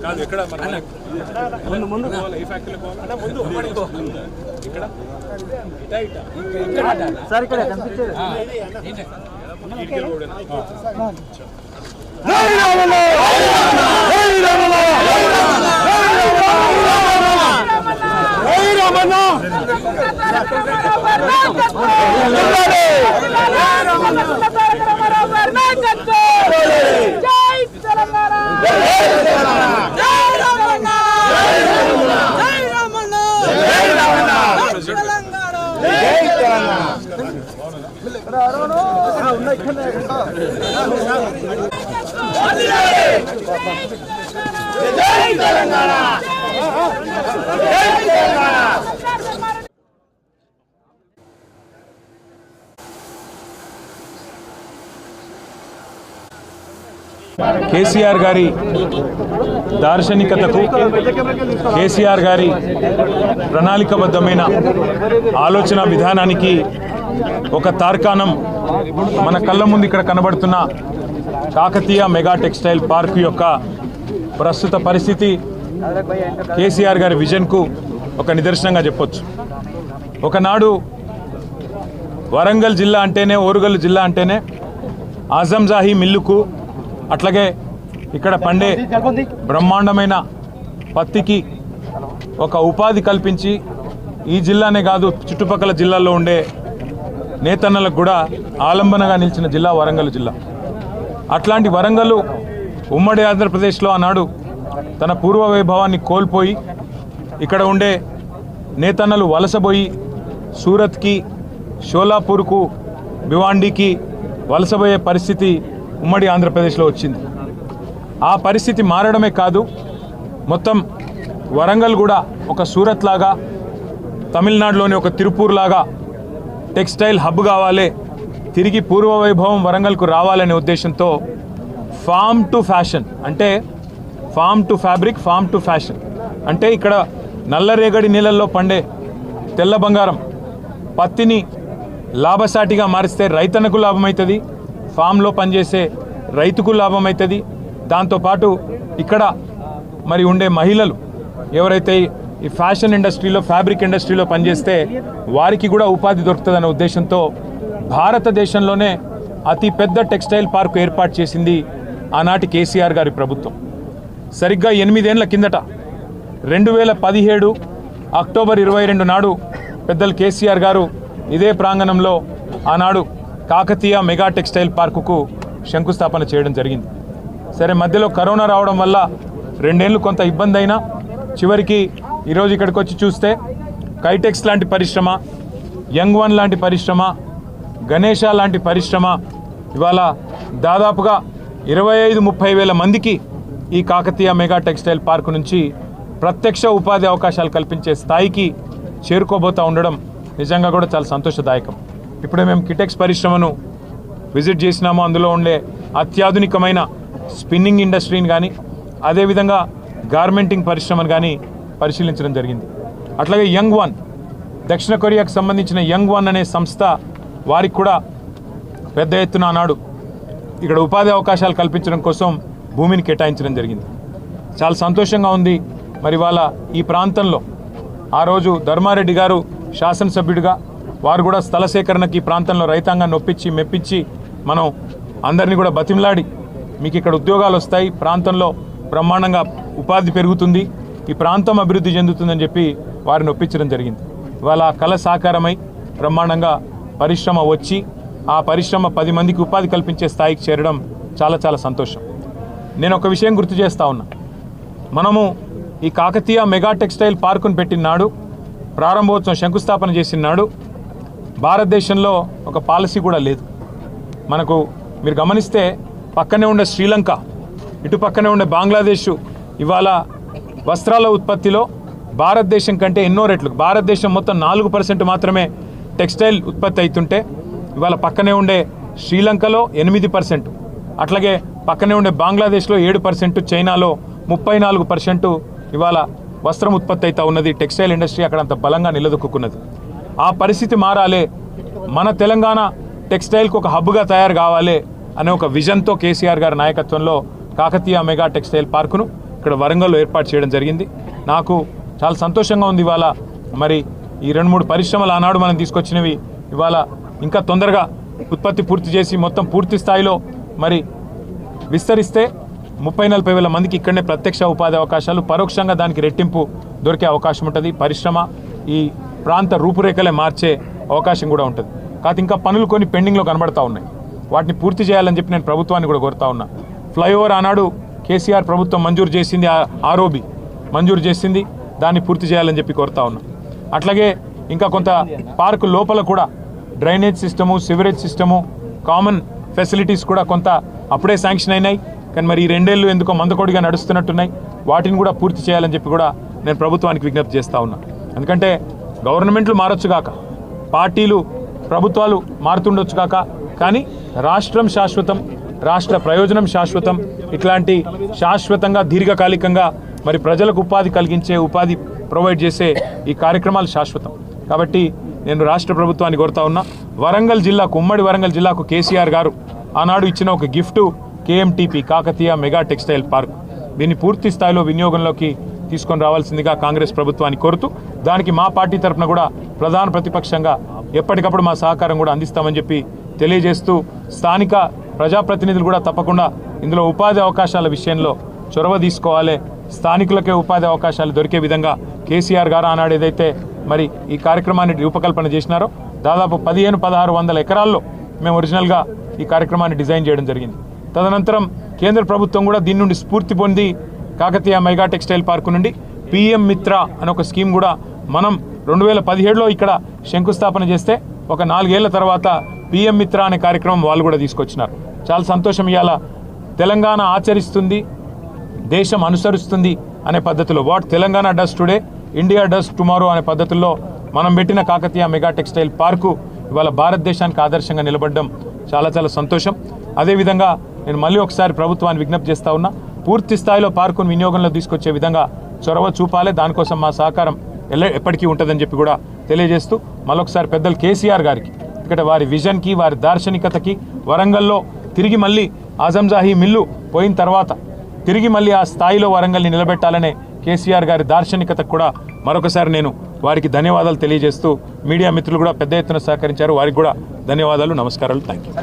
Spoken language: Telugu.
కాదు ఎక్కడ ముందు ముందు ఈ ఫ్యాక్టరీలో పోవాలా ముందు ఇక్కడ సార్ ఇక్కడ కనిపించేది కేసీఆర్ గారి దార్శనికతకు కేసీఆర్ గారి ప్రణాళికబద్ధమైన ఆలోచన విధానానికి ఒక తార్కాణం మన కళ్ళ ముందు ఇక్కడ కనబడుతున్న కాకతీయ మెగా టెక్స్టైల్ పార్క్ యొక్క ప్రస్తుత పరిస్థితి కేసీఆర్ గారి విజన్కు ఒక నిదర్శనంగా చెప్పొచ్చు. ఒకనాడు వరంగల్ జిల్లా అంటేనే, ఓరుగల్లు జిల్లా అంటేనే ఆజంజాహీ మిల్లుకు, అట్లాగే ఇక్కడ పండే బ్రహ్మాండమైన పత్తికి ఒక ఉపాధి కల్పించి ఈ జిల్లానే కాదు చుట్టుపక్కల జిల్లాల్లో ఉండే నేతన్నలకు కూడా ఆలంబనగా నిలిచిన జిల్లా వరంగల్ జిల్లా. అట్లాంటి వరంగల్ ఉమ్మడి ఆంధ్రప్రదేశ్లో ఆనాడు తన పూర్వ వైభవాన్ని కోల్పోయి ఇక్కడ ఉండే నేతన్నలు వలసపోయి సూరత్కి, షోలాపూర్కు, భివాండీకి వలసపోయే పరిస్థితి ఉమ్మడి ఆంధ్రప్రదేశ్లో వచ్చింది. ఆ పరిస్థితి మారడమే కాదు, మొత్తం వరంగల్ కూడా ఒక సూరత్ లాగా, తమిళనాడులోని ఒక తిరుపూర్ లాగా టెక్స్టైల్ హబ్ కావాలి, తిరిగి పూర్వ వైభవం వరంగల్కు రావాలనే ఉద్దేశంతో ఫామ్ టు ఫ్యాషన్, అంటే farm to fabric, farm to fashion అంటే ఇక్కడ నల్లరేగడి నీళ్ళల్లో పండే తెల్ల బంగారం పత్తిని లాభసాటిగా మారిస్తే రైతన్నకు లాభమవుతుంది, ఫామ్లో పనిచేసే రైతుకు లాభమవుతుంది. దాంతోపాటు ఇక్కడ మరి ఉండే మహిళలు ఎవరైతే ఈ ఫ్యాషన్ ఇండస్ట్రీలో, ఫ్యాబ్రిక్ ఇండస్ట్రీలో పనిచేస్తే వారికి కూడా ఉపాధి దొరుకుతుందనే ఉద్దేశంతో భారతదేశంలోనే అతి పెద్ద టెక్స్టైల్ పార్క్ ఏర్పాటు చేసింది ఆనాటి కేసీఆర్ గారి ప్రభుత్వం. సరిగ్గా 8 ఏళ్ల కిందట 2017 అక్టోబర్ 22 నాడు పెద్దలు కేసీఆర్ గారు ఇదే ప్రాంగణంలో ఆనాడు కాకతీయ మెగా టెక్స్టైల్ పార్కుకు శంకుస్థాపన చేయడం జరిగింది. సరే, మధ్యలో కరోనా రావడం వల్ల 2 ఏళ్ళు కొంత ఇబ్బంది అయినా చివరికి ఈరోజు ఇక్కడికి వచ్చి చూస్తే కైటెక్స్ లాంటి పరిశ్రమ, యంగ్ వన్ లాంటి పరిశ్రమ, గణేష లాంటి పరిశ్రమ ఇవాళ దాదాపుగా 25-30 వేల మందికి ఈ కాకతీయ మెగా టెక్స్టైల్ పార్కు నుంచి ప్రత్యక్ష ఉపాధి అవకాశాలు కల్పించే స్థాయికి చేరుకోబోతూ ఉండడం నిజంగా కూడా చాలా సంతోషదాయకం. ఇప్పుడే మేము కిటెక్స్ పరిశ్రమను విజిట్ చేసినాము. అందులో ఉండే అత్యాధునికమైన స్పిన్నింగ్ ఇండస్ట్రీని కానీ, అదేవిధంగా గార్మెంటింగ్ పరిశ్రమను కానీ పరిశీలించడం జరిగింది. అట్లాగే యంగ్ వన్, దక్షిణ కొరియాకు సంబంధించిన యంగ్ వన్ అనే సంస్థ, వారికి కూడా పెద్ద ఎత్తున ఆనాడు ఇక్కడ ఉపాధి అవకాశాలు కల్పించడం కోసం భూమిని కేటాయించడం జరిగింది. చాలా సంతోషంగా ఉంది. మరి వాళ్ళ ఈ ప్రాంతంలో ఆ రోజు ధర్మారెడ్డి గారు శాసనసభ్యుడిగా వారు కూడా స్థల సేకరణకి ఈ ప్రాంతంలో రైతాంగాన్ని ఒప్పించి మెప్పించి మనం అందరినీ కూడా బతిమలాడి మీకు ఇక్కడ ఉద్యోగాలు వస్తాయి, ప్రాంతంలో బ్రహ్మాండంగా ఉపాధి పెరుగుతుంది, ఈ ప్రాంతం అభివృద్ధి చెందుతుందని చెప్పి వారిని ఒప్పించడం జరిగింది. ఇవాళ కళ సాకారమై బ్రహ్మాండంగా పరిశ్రమ వచ్చి ఆ పరిశ్రమ 10 మందికి ఉపాధి కల్పించే స్థాయికి చేరడం చాలా చాలా సంతోషం. నేను ఒక విషయం గుర్తు చేస్తా ఉన్నా. మనము ఈ కాకతీయ మెగా టెక్స్టైల్ పార్కును పెట్టిన నాడు, ప్రారంభోత్సవం శంకుస్థాపన చేసిన నాడు భారతదేశంలో ఒక పాలసీ కూడా లేదు. మనకు మీరు గమనిస్తే పక్కనే ఉండే శ్రీలంక, ఇటు పక్కనే ఉండే బంగ్లాదేశ్ ఇవాళ వస్త్రాల ఉత్పత్తిలో భారతదేశం కంటే ఎన్నో రెట్లు, భారతదేశం మొత్తం 4% మాత్రమే టెక్స్టైల్ ఉత్పత్తి అవుతుంటే ఇవాళ పక్కనే ఉండే శ్రీలంకలో 8%, అట్లాగే పక్కనే ఉండే బంగ్లాదేశ్లో 7%, చైనాలో 34% ఇవాళ వస్త్రం ఉత్పత్తి అవుతా ఉన్నది. టెక్స్టైల్ ఇండస్ట్రీ అక్కడ అంత బలంగా నిలదొక్కున్నది. ఆ పరిస్థితి మారాలి, మన తెలంగాణ టెక్స్టైల్కి ఒక హబ్గా తయారు కావాలి అనే ఒక విజన్తో కేసీఆర్ గారి నాయకత్వంలో కాకతీయ మెగా టెక్స్టైల్ పార్కును ఇక్కడ వరంగల్లో ఏర్పాటు చేయడం జరిగింది. నాకు చాలా సంతోషంగా ఉంది. ఇవాళ మరి ఈ 2-3 పరిశ్రమలు ఆనాడు మనం తీసుకొచ్చినవి ఇవాళ ఇంకా తొందరగా ఉత్పత్తి పూర్తి చేసి మొత్తం పూర్తి స్థాయిలో మరి విస్తరిస్తే 30-40 వేల మందికి ఇక్కడనే ప్రత్యక్ష ఉపాధి అవకాశాలు, పరోక్షంగా దానికి రెట్టింపు దొరికే అవకాశం ఉంటుంది. పరిశ్రమ ఈ ప్రాంత రూపురేఖలే మార్చే అవకాశం కూడా ఉంటుంది. కాకపోతే ఇంకా పనులు కొన్ని పెండింగ్లో కనబడతా ఉన్నాయి. వాటిని పూర్తి చేయాలని చెప్పి నేను ప్రభుత్వాన్ని కూడా కోరుతా ఉన్నా. ఫ్లైఓవర్ ఆనాడు కేసీఆర్ ప్రభుత్వం మంజూరు చేసింది, ఆర్ఓబి మంజూరు చేసింది, దాన్ని పూర్తి చేయాలని చెప్పి కోరుతా ఉన్నా. అట్లాగే ఇంకా కొంత పార్కు లోపల కూడా drainage system, sewerage system, common facilities కూడా కొంత అప్పుడే శాంక్షన్ అయినాయి. కానీ మరి ఈ 2 ఏళ్ళు ఎందుకో మందకొడిగా నడుస్తున్నట్టున్నాయి. వాటిని కూడా పూర్తి చేయాలని చెప్పి కూడా నేను ప్రభుత్వానికి విజ్ఞప్తి చేస్తూ ఉన్నా. ఎందుకంటే గవర్నమెంట్లు మారొచ్చు కాక, పార్టీలు ప్రభుత్వాలు మారుతుండొచ్చు కాక, కానీ రాష్ట్రం శాశ్వతం, రాష్ట్ర ప్రయోజనం శాశ్వతం. ఇట్లాంటి శాశ్వతంగా దీర్ఘకాలికంగా మరి ప్రజలకు ఉపాధి కలిగించే, ఉపాధి ప్రొవైడ్ చేసే ఈ కార్యక్రమాలు శాశ్వతం. కాబట్టి నేను రాష్ట్ర ప్రభుత్వాన్ని కోరుతా ఉన్నా, వరంగల్ జిల్లాకు, ఉమ్మడి వరంగల్ జిల్లాకు కేసీఆర్ గారు ఆనాడు ఇచ్చిన ఒక gift KMTP Kakatiya mega textile park, దీన్ని పూర్తి స్థాయిలో వినియోగంలోకి తీసుకొని రావాల్సిందిగా కాంగ్రెస్ ప్రభుత్వాన్ని కోరుతూ, దానికి మా పార్టీ తరఫున కూడా ప్రధాన ప్రతిపక్షంగా ఎప్పటికప్పుడు మా సహకారం కూడా అందిస్తామని చెప్పి తెలియజేస్తూ, స్థానిక ప్రజాప్రతినిధులు కూడా తప్పకుండా ఇందులో ఉపాధి అవకాశాల విషయంలో చొరవ తీసుకోవాలి. స్థానికులకే ఉపాధి అవకాశాలు దొరికే విధంగా కేసీఆర్ గారు ఆనాడు ఏదైతే మరి ఈ కార్యక్రమాన్ని రూపకల్పన చేసినారో, దాదాపు 1500-1600 ఎకరాల్లో మేము ఒరిజినల్గా ఈ కార్యక్రమాన్ని డిజైన్ చేయడం జరిగింది. తదనంతరం కేంద్ర ప్రభుత్వం కూడా దీని నుండి స్ఫూర్తి పొంది కాకతీయ మెగా టెక్స్టైల్ పార్కు నుండి పిఎం మిత్ర అనే ఒక స్కీమ్ కూడా మనం 2017లో ఇక్కడ శంకుస్థాపన చేస్తే ఒక 4 ఏళ్ల తర్వాత పిఎం మిత్ర అనే కార్యక్రమం వాళ్ళు కూడా తీసుకొచ్చినారు. చాలా సంతోషం. ఇవాళ తెలంగాణ ఆచరిస్తుంది, దేశం అనుసరిస్తుంది అనే పద్ధతిలో, what Telangana does today India does tomorrow అనే పద్ధతుల్లో మనం పెట్టిన కాకతీయ మెగా టెక్స్టైల్ పార్కు ఇవాళ భారతదేశానికి ఆదర్శంగా నిలబడడం చాలా చాలా సంతోషం. అదేవిధంగా నేను మళ్ళీ ఒకసారి ప్రభుత్వాన్ని విజ్ఞప్తి చేస్తూ ఉన్నా, పూర్తి స్థాయిలో పార్కును వినియోగంలో తీసుకొచ్చే విధంగా చొరవ చూపాలి. దానికోసం మా సహకారం ఎప్పటికీ ఉంటుందని చెప్పి కూడా తెలియజేస్తూ, మళ్ళొకసారి పెద్దలు కేసీఆర్ గారికి, ఎందుకంటే వారి విజన్కి, వారి దార్శనికతకి, వరంగల్లో తిరిగి మళ్ళీ ఆజంజాహీ మిల్లు పోయిన తర్వాత తిరిగి మళ్ళీ ఆ స్థాయిలో వరంగల్ని నిలబెట్టాలనే కేసీఆర్ గారి దార్శనికతకు కూడా మరొకసారి నేను వారికి ధన్యవాదాలు తెలియజేస్తూ, మీడియా మిత్రులు కూడా పెద్ద ఎత్తున సహకరించారు, వారికి కూడా ధన్యవాదాలు, నమస్కారాలు, థ్యాంక్ యూ.